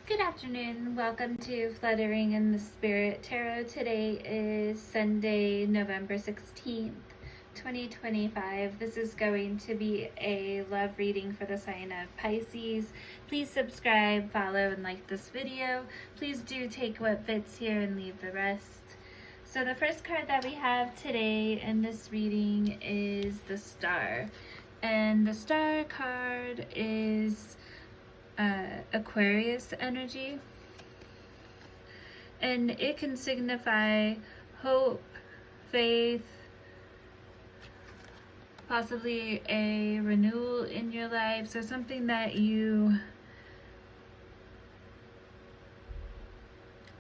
Good afternoon. Welcome to Fluttering in the Spirit Tarot. Today is Sunday, November 16th, 2025. This is going to be a love reading for the sign of Pisces. Please subscribe, follow, and like this video. Please do take what fits here and leave the rest. So the first card that we have today in this reading is the Star. And the Star card is Aquarius energy, and it can signify hope, faith, possibly a renewal in your life, so something that you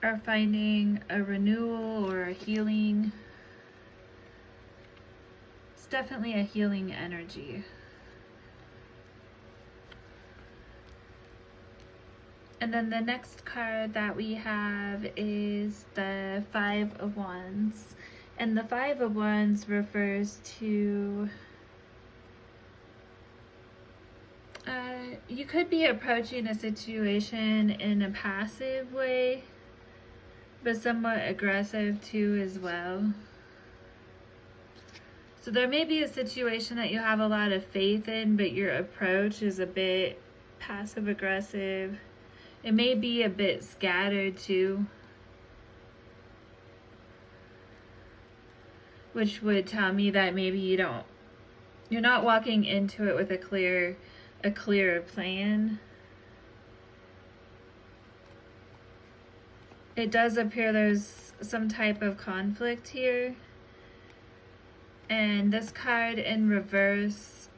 are finding a renewal or a healing. It's definitely a healing energy. And then the next card that we have is the Five of Wands. And the Five of Wands refers to you could be approaching a situation in a passive way, but somewhat aggressive too as well. So there may be a situation that you have a lot of faith in, but your approach is a bit passive aggressive. It may be a bit scattered too, which would tell me that maybe you're not walking into it with a clear plan. It does appear there's some type of conflict here. And this card in reverse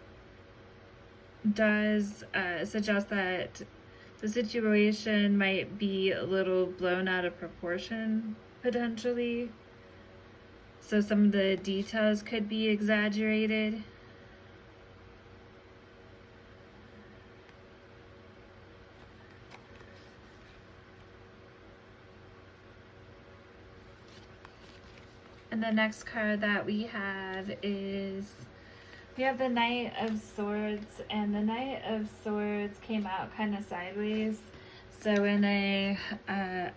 does suggest that the situation might be a little blown out of proportion, potentially. So some of the details could be exaggerated. And the next card that we have is we have the Knight of Swords, and the Knight of Swords came out kind of sideways. So in a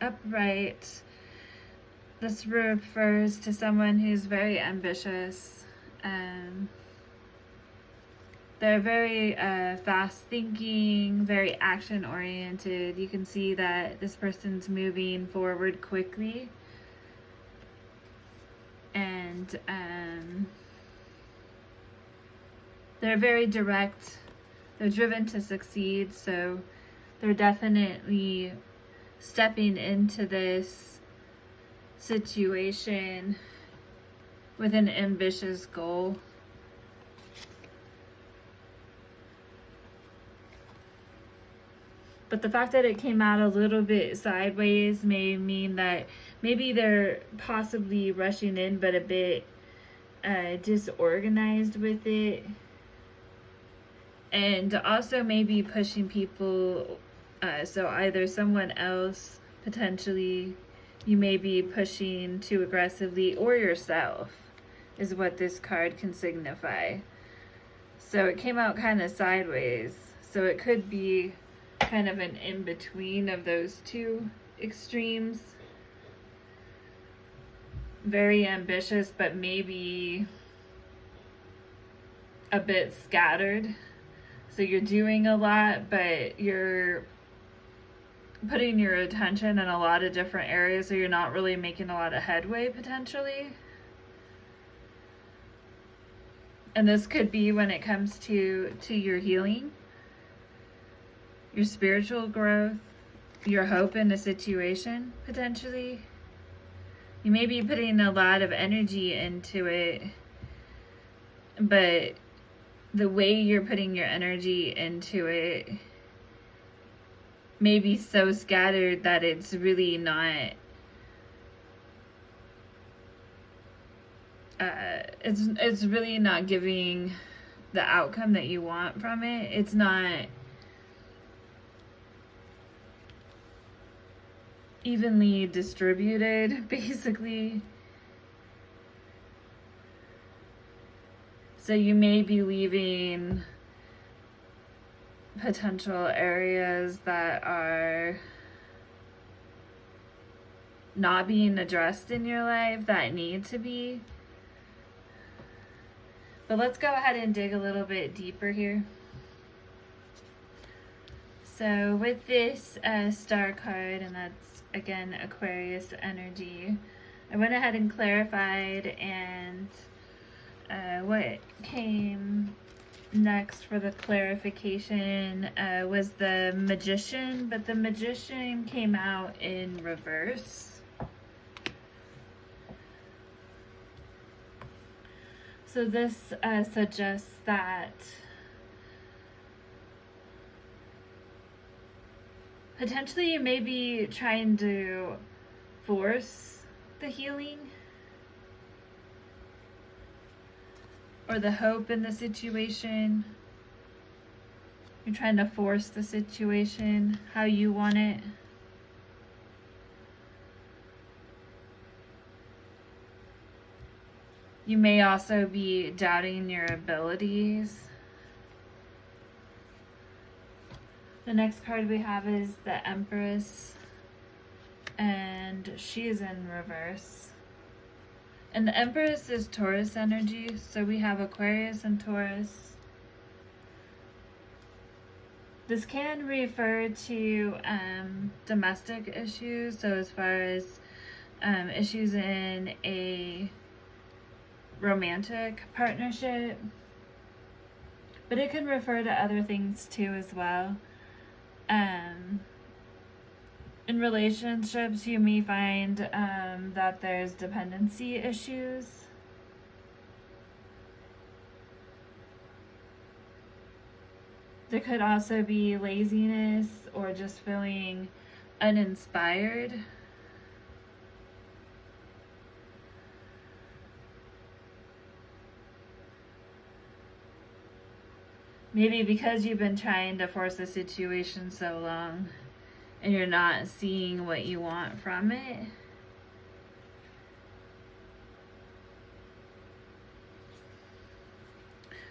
upright, this refers to someone who's very ambitious. They're very fast thinking, very action oriented. You can see that this person's moving forward quickly. And they're very direct, they're driven to succeed, so they're definitely stepping into this situation with an ambitious goal. But the fact that it came out a little bit sideways may mean that maybe they're possibly rushing in, but a bit disorganized with it. And also maybe pushing people, so either someone else, potentially, you may be pushing too aggressively, or yourself, is what this card can signify. So it came out kind of sideways, so it could be kind of an in-between of those two extremes. Very ambitious, but maybe a bit scattered. So you're doing a lot, but you're putting your attention in a lot of different areas, so you're not really making a lot of headway, potentially. And this could be when it comes to your healing, your spiritual growth, your hope in a situation, potentially. You may be putting a lot of energy into it, but the way you're putting your energy into it may be so scattered that it's really not it's really not giving the outcome that you want from it. It's not evenly distributed, basically. So you may be leaving potential areas that are not being addressed in your life that need to be. But let's go ahead and dig a little bit deeper here. So with this star card, and that's again Aquarius energy, I went ahead and clarified, and what came next for the clarification was the Magician, but the Magician came out in reverse. So this suggests that potentially you may be trying to force the healing or the hope in the situation. You're trying to force the situation how you want it. You may also be doubting your abilities. The next card we have is the Empress, and she's in reverse. And the Empress is Taurus energy, so we have Aquarius and Taurus. This can refer to domestic issues, so as far as issues in a romantic partnership, but it can refer to other things too as well. In relationships, you may find that there's dependency issues. There could also be laziness or just feeling uninspired. Maybe because you've been trying to force a situation so long and you're not seeing what you want from it.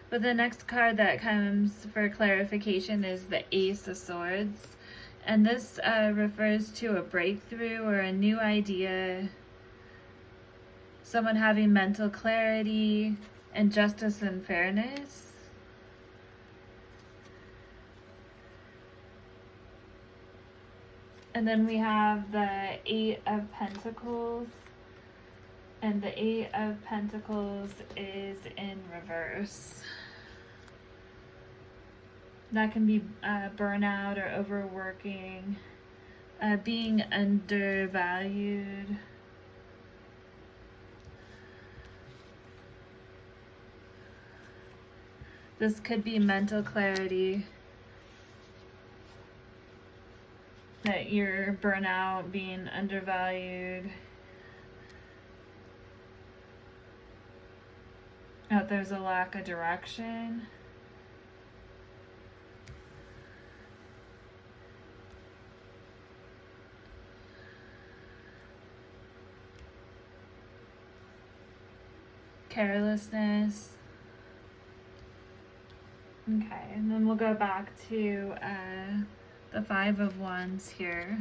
But the next card that comes for clarification is the Ace of Swords. And this refers to a breakthrough or a new idea. Someone having mental clarity and justice and fairness. And then we have the Eight of Pentacles. And the Eight of Pentacles is in reverse. That can be burnout or overworking, being undervalued. This could be mental clarity. That you're burnout, being undervalued. That there's a lack of direction. Carelessness. Okay, and then we'll go back to the Five of Wands here.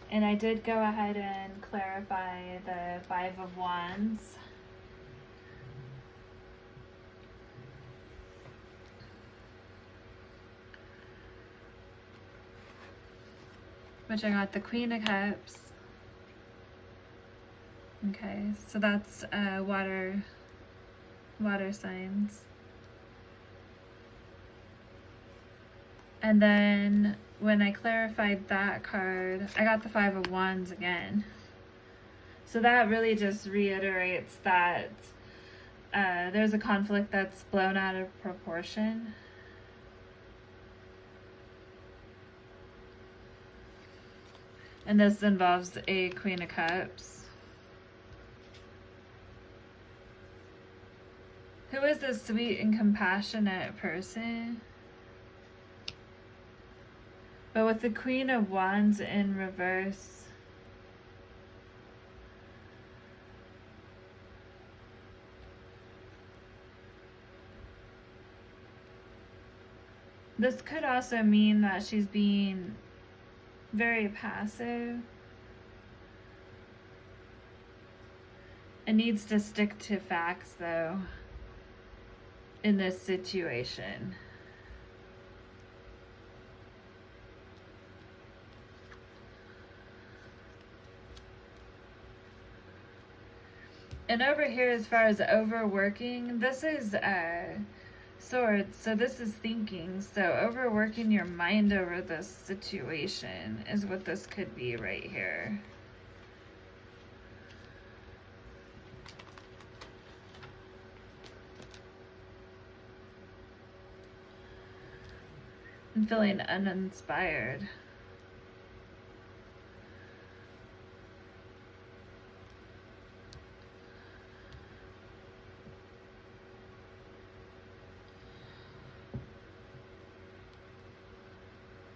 And I did go ahead and clarify the Five of Wands. Which I got the Queen of Cups. Okay, so that's water signs. And then when I clarified that card, I got the Five of Wands again. So that really just reiterates that there's a conflict that's blown out of proportion. And this involves a Queen of Cups. Who is this sweet and compassionate person? But with the Queen of Wands in reverse, this could also mean that she's being very passive. It needs to stick to facts, though, in this situation. And over here, as far as overworking, this is swords, so this is thinking. So overworking your mind over this situation is what this could be right here. I'm feeling uninspired.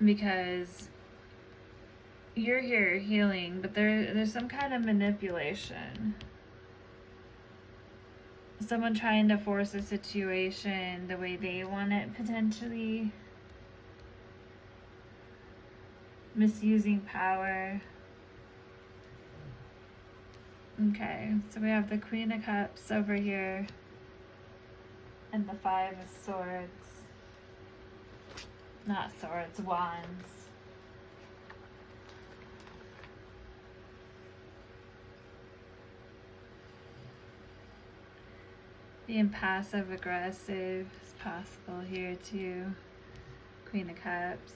Because you're here healing, but there's some kind of manipulation. Someone trying to force a situation the way they want it, potentially. Misusing power. Okay, so we have the Queen of Cups over here and the Five of Swords. Not swords, wands. Being passive aggressive is possible here too. Queen of Cups.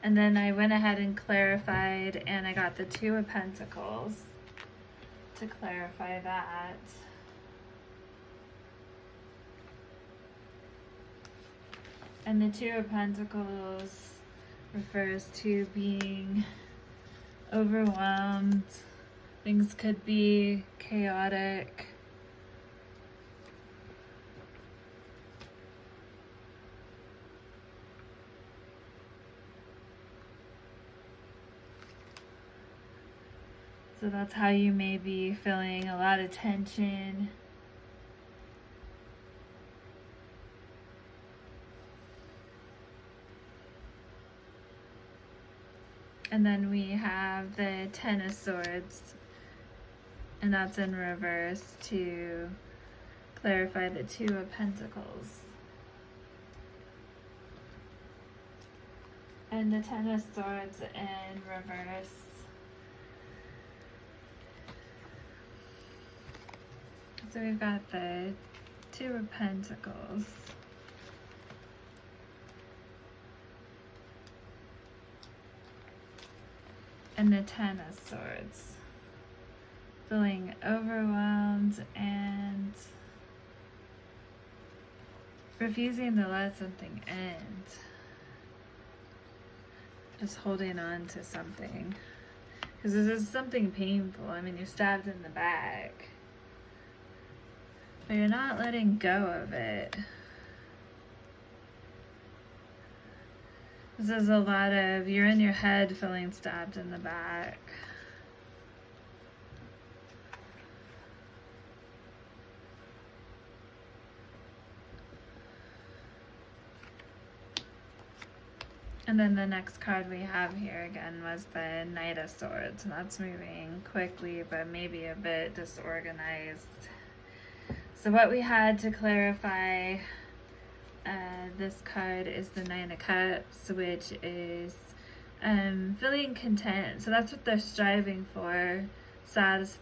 And then I went ahead and clarified, and I got the Two of Pentacles to clarify that. And the Two of Pentacles refers to being overwhelmed. Things could be chaotic. So that's how you may be feeling a lot of tension. And then we have the Ten of Swords, and that's in reverse to clarify the Two of Pentacles. And the Ten of Swords in reverse. So we've got the Two of Pentacles. And the Ten of Swords. Feeling overwhelmed and refusing to let something end. Just holding on to something. Because this is something painful. I mean, you're stabbed in the back. But you're not letting go of it. This is a lot of, you're in your head feeling stabbed in the back. And then the next card we have here again was the Knight of Swords. And that's moving quickly, but maybe a bit disorganized. So what we had to clarify this card is the Nine of Cups, which is feeling content. So that's what they're striving for, satisfied.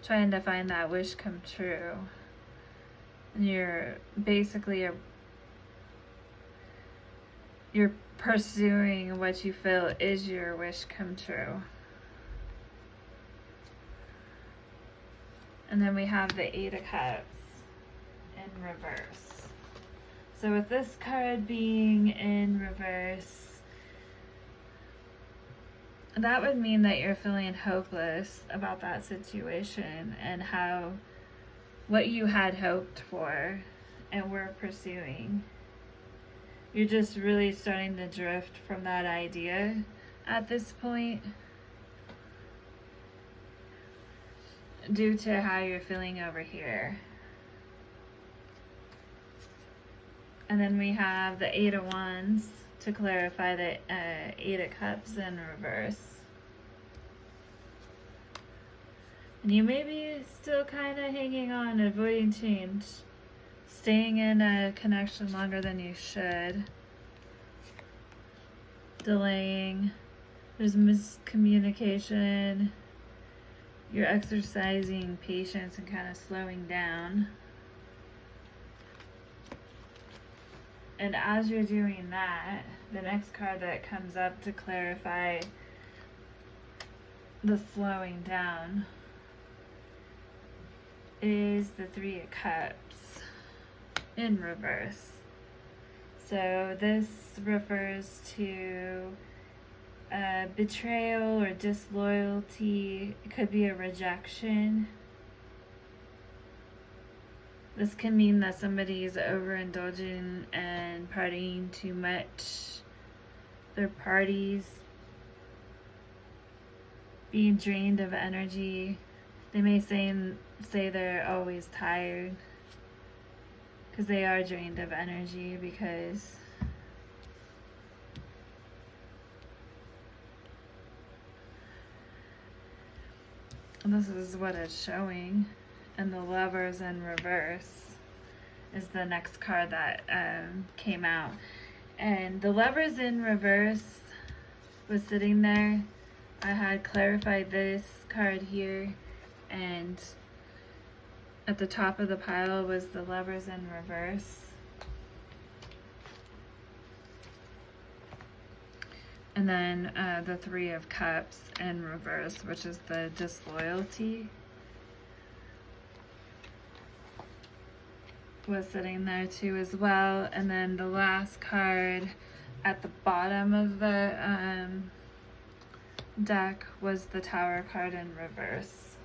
Trying to find that wish come true. And you're basically you're pursuing what you feel is your wish come true. And then we have the Eight of Cups in reverse. So with this card being in reverse, that would mean that you're feeling hopeless about that situation and how what you had hoped for and were pursuing. You're just really starting to drift from that idea at this point due to how you're feeling over here. And then we have the Eight of Wands to clarify the Eight of Cups in reverse. And you may be still kind of hanging on, avoiding change, staying in a connection longer than you should, delaying, there's miscommunication, you're exercising patience and kind of slowing down. And as you're doing that, the next card that comes up to clarify the slowing down is the Three of Cups in reverse. So this refers to betrayal or disloyalty. It could be a rejection. This can mean that somebody is overindulging and partying too much. Their parties being drained of energy. They may say they're always tired because they are drained of energy, because this is what it's showing. And the Lovers in reverse is the next card that came out. And the Lovers in reverse was sitting there. I had clarified this card here, and at the top of the pile was the Lovers in reverse. And then the Three of Cups in reverse, which is the disloyalty, was sitting there too as well. And then the last card at the bottom of the deck was the Tower card in reverse.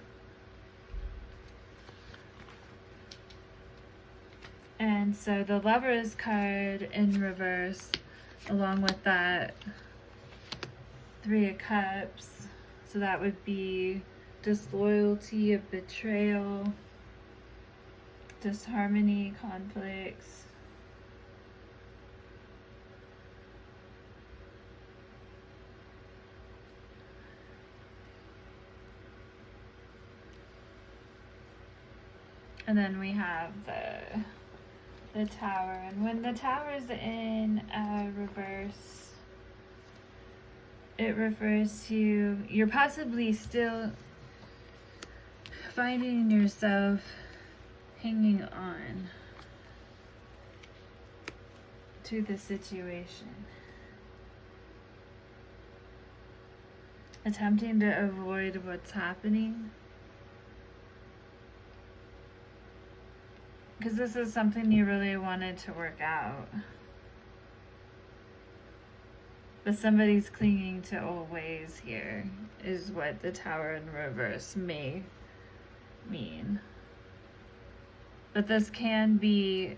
And so the Lovers card in reverse, along with that Three of Cups, so that would be disloyalty, a betrayal, disharmony, conflicts. And then we have the Tower. And when the Tower is in reverse, it refers to you're possibly still finding yourself hanging on to the situation, attempting to avoid what's happening, because this is something you really wanted to work out, but somebody's clinging to old ways here is what the Tower in reverse may mean. But this can be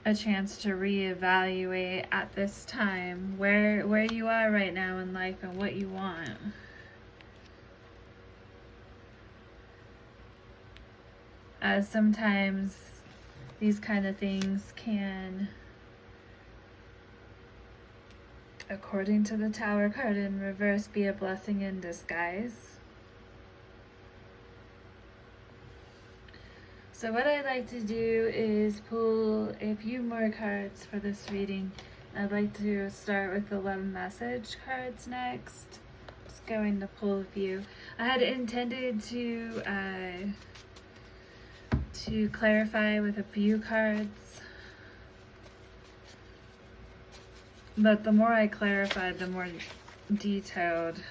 a chance to reevaluate at this time where you are right now in life and what you want. As sometimes these kind of things can, according to the Tower card in reverse, be a blessing in disguise. So what I'd like to do is pull a few more cards for this reading. I'd like to start with the love message cards next. Just going to pull a few. I had intended to clarify with a few cards, but the more I clarified, the more detailed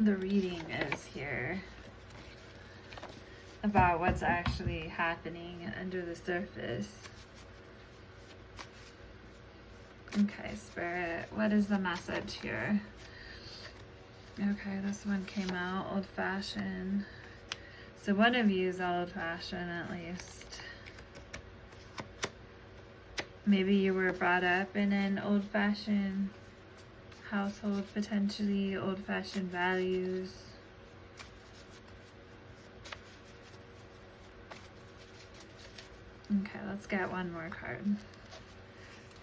the reading is here about what's actually happening under the surface. Okay, Spirit, what is the message here? Okay, this one came out, old-fashioned. So one of you is old-fashioned at least. Maybe you were brought up in an old-fashioned household, potentially old-fashioned values. Okay, let's get one more card.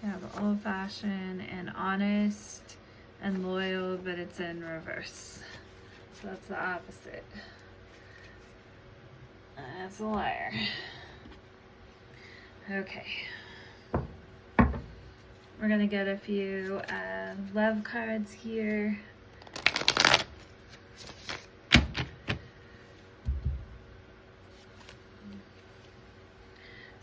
We have old-fashioned and honest and loyal, but it's in reverse. So that's the opposite. That's a liar. Okay. We're gonna get a few love cards here.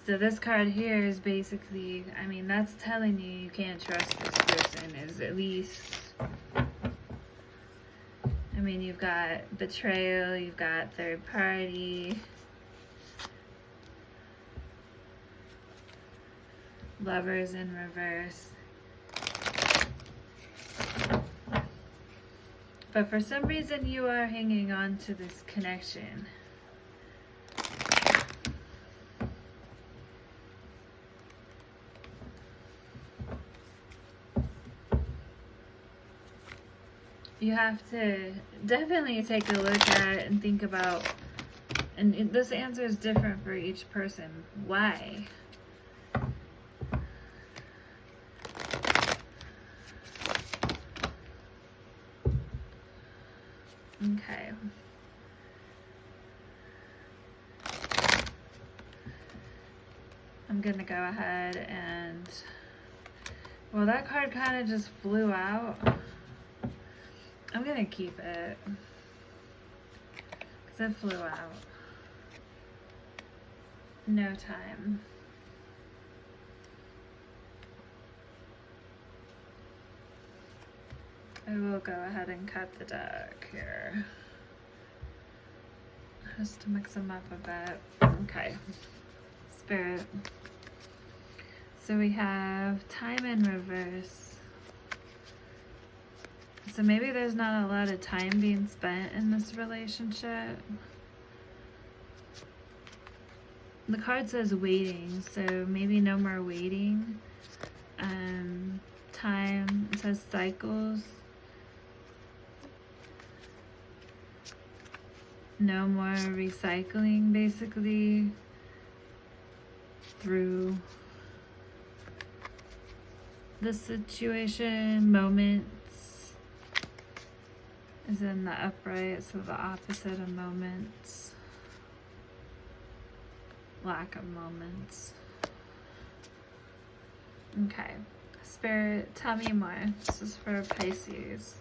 So this card here is basically, I mean, that's telling you can't trust this person, is at least, I mean, you've got betrayal, you've got third party, lovers in reverse. But for some reason you are hanging on to this connection. You have to definitely take a look at it and think about, and this answer is different for each person. Why? Okay. I'm gonna go ahead and, well, that card kind of just flew out. I'm gonna keep it because it flew out. No time. I will go ahead and cut the deck here just to mix them up a bit. Okay. Spirit. So we have time in reverse. So maybe there's not a lot of time being spent in this relationship. The card says waiting, so maybe no more waiting. Time, it says cycles. No more recycling, basically, through the situation. Moments is in the upright, so the opposite of moments. Lack of moments. Okay. Spirit, tell me more. This is for Pisces.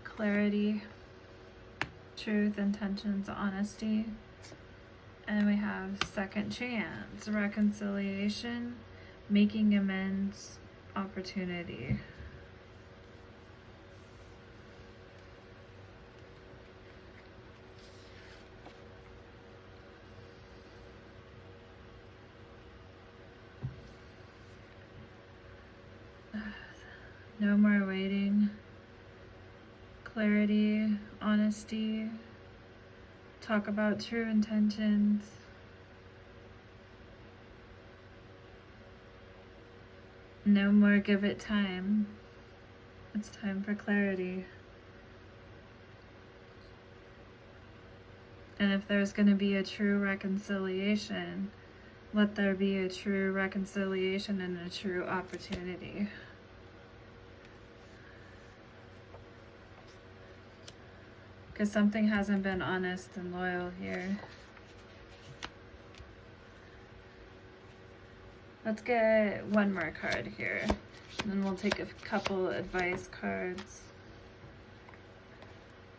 Clarity, truth, intentions, honesty. And we have second chance, reconciliation, making amends, opportunity. No more waiting. Clarity, honesty, talk about true intentions. No more give it time. It's time for clarity. And if there's going to be a true reconciliation, let there be a true reconciliation and a true opportunity. Because something hasn't been honest and loyal here. Let's get one more card here. And then we'll take a couple advice cards.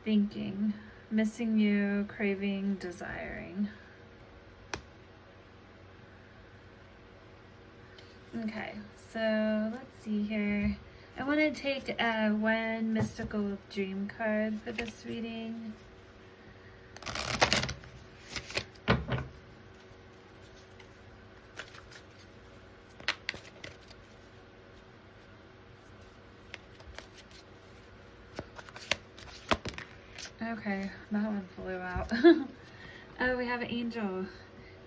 Thinking, missing you, craving, desiring. Okay, so let's see here. I want to take one mystical dream card for this reading. Okay, that one flew out. Oh, we have an angel.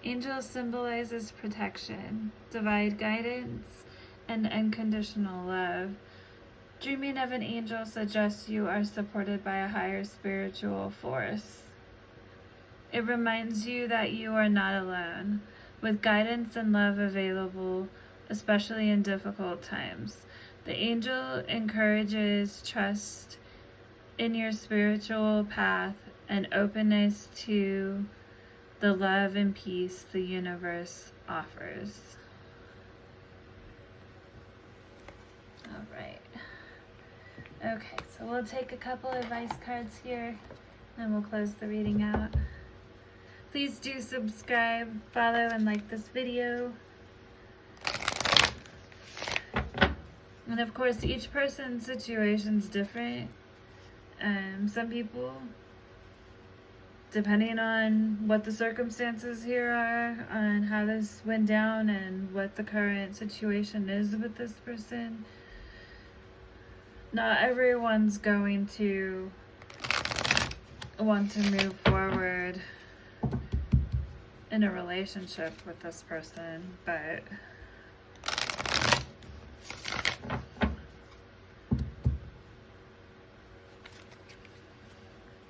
Angel symbolizes protection, divine guidance, and unconditional love. Dreaming of an angel suggests you are supported by a higher spiritual force. It reminds you that you are not alone. with guidance and love available, especially in difficult times. The angel encourages trust in your spiritual path and openness to the love and peace the universe offers. All right. Okay, so we'll take a couple advice cards here and we'll close the reading out. Please do subscribe, follow, and like this video. And of course, each person's situation is different. Some people, depending on what the circumstances here are, on how this went down and what the current situation is with this person, not everyone's going to want to move forward in a relationship with this person, but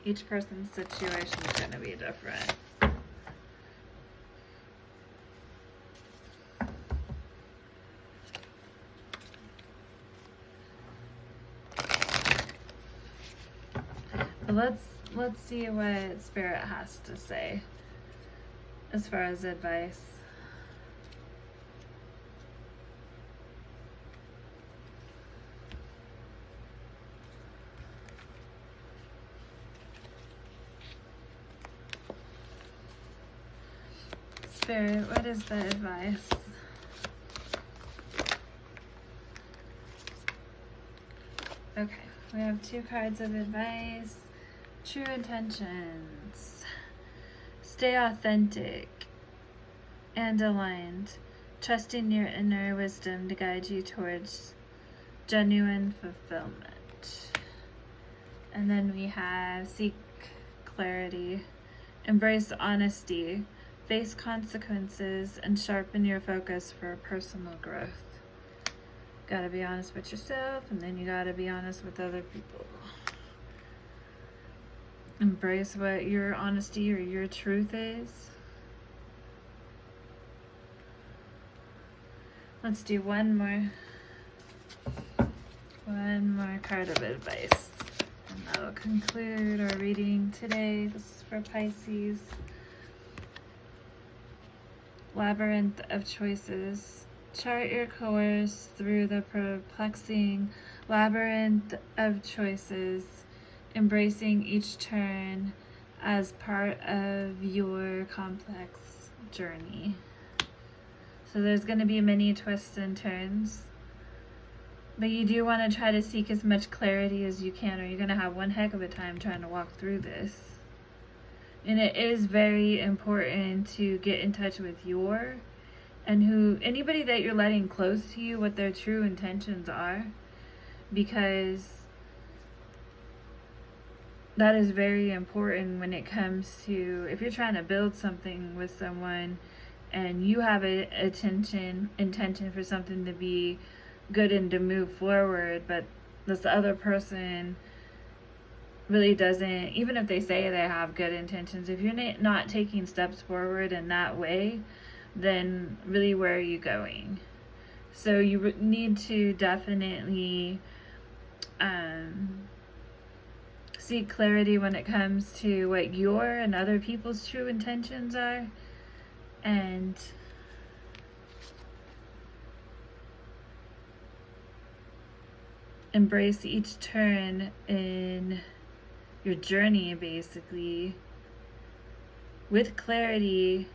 each person's situation is going to be different. But let's see what Spirit has to say as far as advice. Spirit, what is the advice? Okay, we have 2 cards of advice. True intentions. Stay authentic and aligned, trusting your inner wisdom to guide you towards genuine fulfillment. And then we have seek clarity, embrace honesty, face consequences, and sharpen your focus for personal growth. Gotta be honest with yourself, and then you gotta be honest with other people. Embrace what your honesty or your truth is. Let's do one more card of advice, and that'll conclude our reading today. This is for Pisces. Labyrinth of choices. Chart your course through the perplexing labyrinth of choices, embracing each turn as part of your complex journey. So there's going to be many twists and turns, but you do want to try to seek as much clarity as you can, or you're going to have one heck of a time trying to walk through this. And it is very important to get in touch with anybody that you're letting close to you, what their true intentions are, because that is very important when it comes to, if you're trying to build something with someone and you have an intention for something to be good and to move forward, but this other person really doesn't, even if they say they have good intentions, if you're not taking steps forward in that way, then really where are you going? So you need to definitely seek clarity when it comes to what your and other people's true intentions are, and embrace each turn in your journey, basically, with clarity,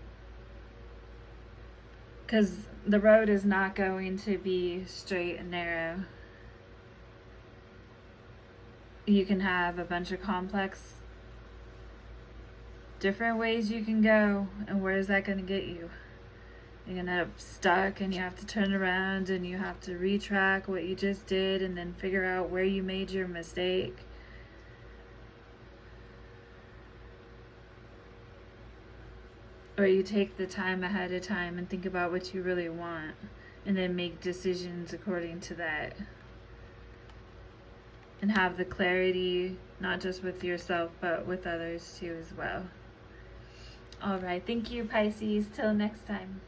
because the road is not going to be straight and narrow. You can have a bunch of complex different ways you can go, and where is that going to get you? You're going to end up stuck, and you have to turn around, and you have to retrack what you just did, and then figure out where you made your mistake. Or you take the time ahead of time and think about what you really want, and then make decisions according to that. And have the clarity, not just with yourself, but with others too as well. All right. Thank you, Pisces. Till next time.